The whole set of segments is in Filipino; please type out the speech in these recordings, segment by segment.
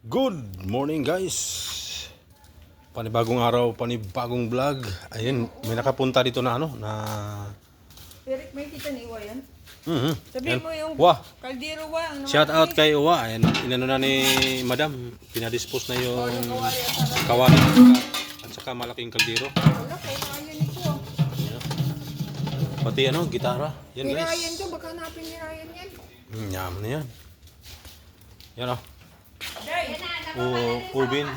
Good morning guys. Panibagong araw, panibagong vlog. Ayun, may nakapunta dito na Eric, may kita ni Iwa yan? Yan. Sabihin mo yung Wah, kaldero wa. shout out kay Uwa. Ayan, inano na ni Madam. Pinadispose na yung kawali at saka malaking kaldero. Wala, kaya nakayan ito. Ayan. Pati gitara. Yan Ni guys. Ryan to, baka hanapin ni Ryan yan. Yaman na yan. Yan Day, ubin.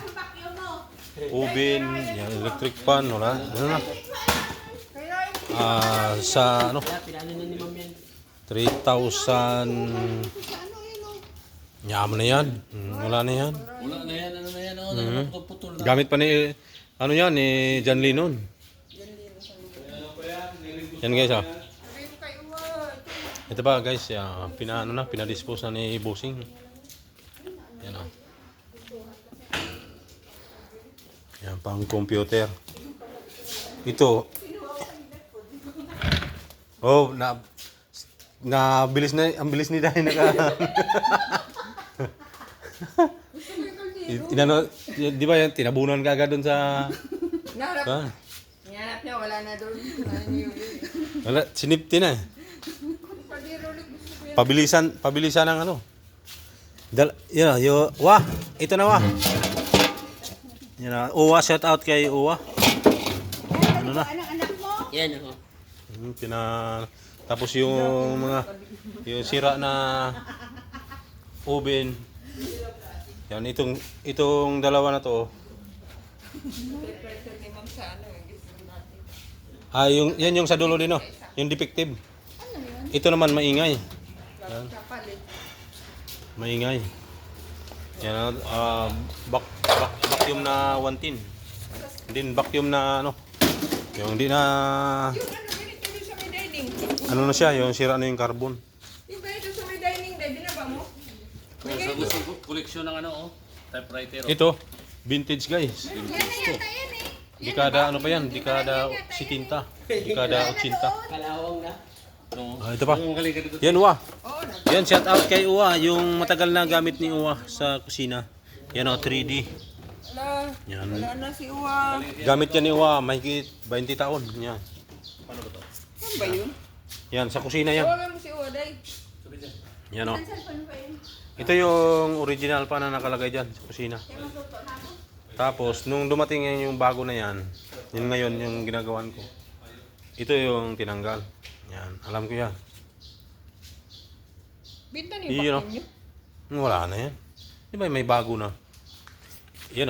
Ubin, yan, electric fan, wala. Ano na? kay Ryan. Sa 3,000. Yaman na yan. Wala na yan. Wala na yan, ano na yan, naputol na. Gamit pa ni, yan, ni John Lennon. Yan guys, Sabihin mo kay Iwa. Ito ba guys, pinadispose na ni Bossing. Yan Yan, pang computer. Ito. Oh, bilis na, ang bilis ni Dahil Inano, di ba yan, tinabunan ka agad dun sa... Naharap. Ha? Nihanap niya, wala na doon. Wala, sinipti na. Kaldero ulit gusto ko yan. Pabilisan ng Wah, ito na wah. Yan na, Uwa, shout out kay Uwa. Ano na? Yan, ako. Tapos yung sira na oven. Yan, itong dalawa na to. Pressure ni Ma'am sa gusto natin. Yan yung sa dulo din, oh. Yung defective. Ito naman maingay. Yan. Kapalit. Maingay. Yan, vacuum na 110. Din vacuum na yung di na Yung ganito doon sa may dining. na siya, yung sira na yung carbon. Yung ganito sa may dining, day, binaba mo? May Sa ganito. koleksyon ng typewriter. Ito, vintage guys. Yan na yata yan eh. Dekada pa yan? Dekada 70. Dekada 80. Kalawang na. Ito pa. Galing ka dito. Yan Uwa. Oo, Yan, shout out kay Uwa. Yung matagal na gamit ni Uwa sa kusina. Yan 3D. wala. Yan. Wala na si Uwa. Gamit yan ni Uwa, mahigit 20 taon. Yan. Saan ba yun? Yan, sa kusina yan. Tawagan mo si Uwa, day. Yan Ito yung original pa na nakalagay dyan sa kusina. Tapos, nung dumating yung bago na yan, yun ngayon yung ginagawan ko. Ito yung tinanggal. Yan, alam ko yan. Binta niyo Yun, yung vacuum niyo? Wala na yan. Di ba may bago na? Yan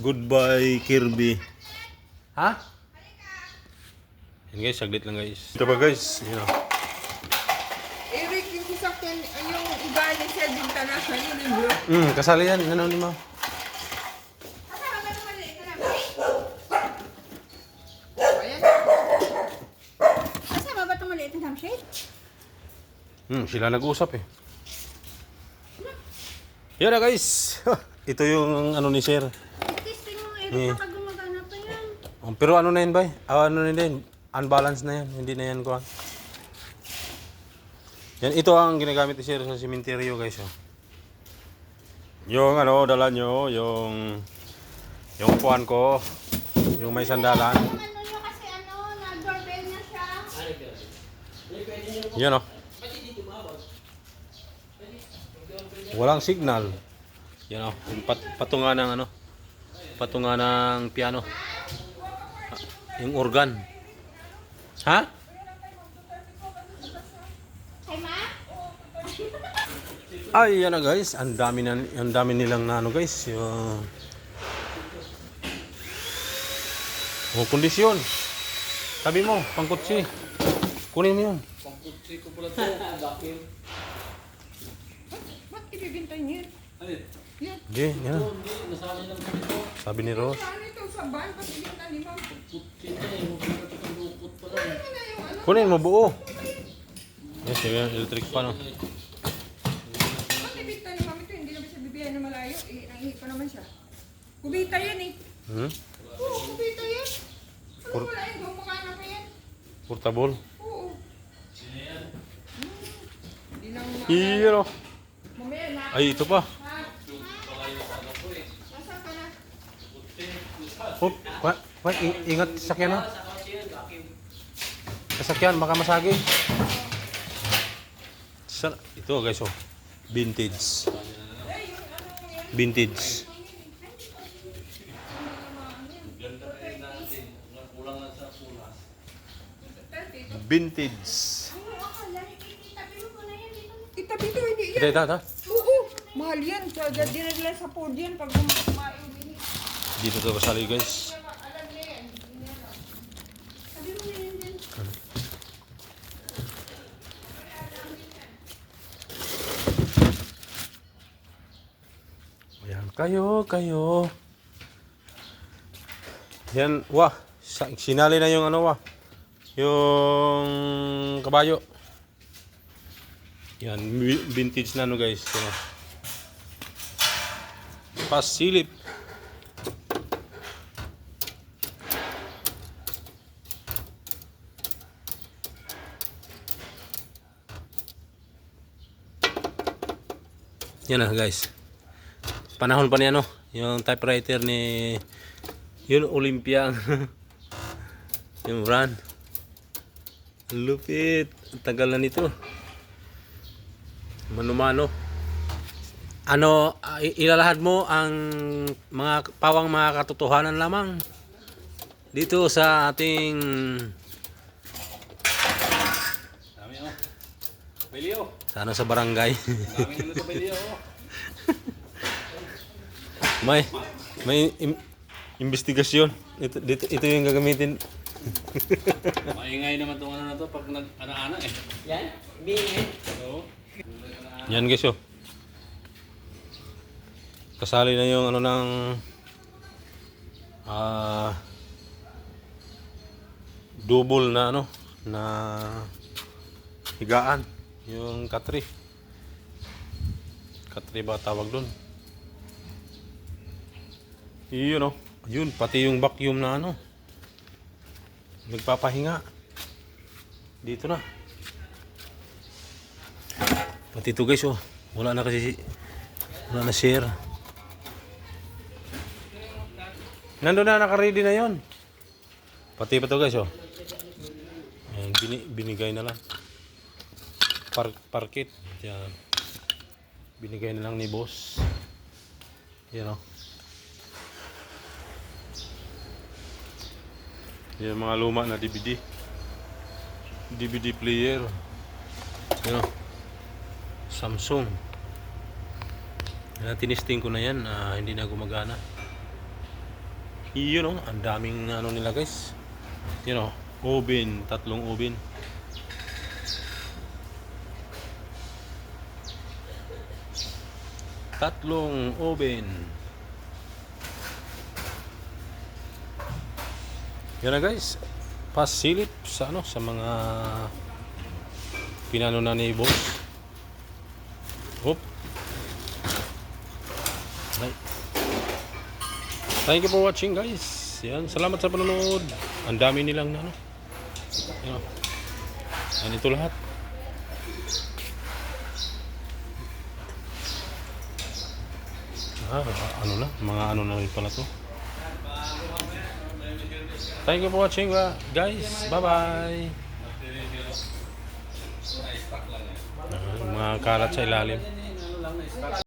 goodbye Kirby. Ha? Yan guys, saglit lang guys. Ito ba guys? Yan Eric, yung sasakyan, yung ugali siya binta na sa yun. kasali yan. Ano ni ma? Ayan. Kasama ba itong maliit na lampshade? Sila nag-usap eh. Yan na guys. Ito yung ni Sir. Testing mo, Eh. Eric, baka gumagana pa yan. Pero ano na yun ba? Ano na din? Unbalanced na yan. Hindi na yan kuhan. Yan, ito ang ginagamit ni Sir sa simenteryo guys. Yung dala nyo, yung kuhan ko, yung may sandalan. Yung ano nyo kasi na-doorbell na siya. Yan walang signal. Yan yung patunga ng patunga ng piano. Yung organ. Ha? Hey, ma? Ay, yan na guys. Ang dami nilang guys. Kondisyon. Sabi mo, pangkutsi. Kunin mo yun. Pangkutsi ko pala to. Ba't ibibintay niya? Yan. Okay, yan. Hindi, nasali lang kami to. Sabi ni Rose. Saan ito sa van? Ba't ibinta ni Ma'am? Kutsi na eh. Huwag ka lukot pala eh. Ano na yung Kunin mo buo. Yes, yung electric pan. Ba't ibinta ni Ma'am ito? Hindi naman siya bibiyahin na malayo. Nangihi pa naman siya. Kubita yan eh. Oo, kubita yan. Ano wala yan? Gumukana pa yan. Portable. Oo. Hindi lang Iyo. mamaya na. Ay, ito pa. Ha? Oh, ingat sasakyan ha. Sasakyan, baka masagi. Ito guys, oh. Vintage. Vintage. Vintage. Ano akala? Itabi mo muna yan dito. Itabi to, hindi yan. Ito. Oo, mahal yan. Dinagla sa Ford yan pag kumain. Dito to kasali guys. Alam niya yan. Sabi mo na yan din. Ayan, kayo. Yan, wah. Sinali na yung ano, wah. Yung kabayo. Yan, vintage na ano guys. Yan. Pasilip. Yan na guys. Panahon pa niya no, yung typewriter ni yun Olympia. Yung brand. Lupit. Ang tagal na nito. Mano-mano. Ano, ilalahad mo ang mga pawang mga katotohanan lamang dito sa ating Dami oh. Belio. sana sa barangay. Dami nila sa Belio oh. may investigasyon. Ito yung gagamitin. Maingay naman itong ano na to pag nag-ana-ana eh. Yan? Bingin? Oo. Yan guys oh. Kasali na yung ano ng double na ano na higaan, yung katri ba tawag doon? Yun oh. Yun pati yung vacuum na ano nagpapahinga dito na. Pati ito guys oh. Wala na share. Nandun na, naka-ready na yon. Pati pa to guys oh. Ayan, binigay na lang. Parkit. Yan. Binigay na lang ni boss. Yan oh. Yan mga luma na DVD player. Yan oh. Samsung. Tinisting ko na yan, hindi na gumagana. Yun oh, ang daming ano nila guys. Yun oh, oven, 3 oven. Tatlong oven. Yan na guys. Pasilip sa ano sa mga pinano na ni boss. Hop. Thank you for watching guys. Yan, salamat sa panonood. Ang dami nilang ano. Yan. Yan ito lahat. Ano na, mga ano na rin pala to. Thank you for watching guys. Bye-bye. Mga kalat sa ilalim.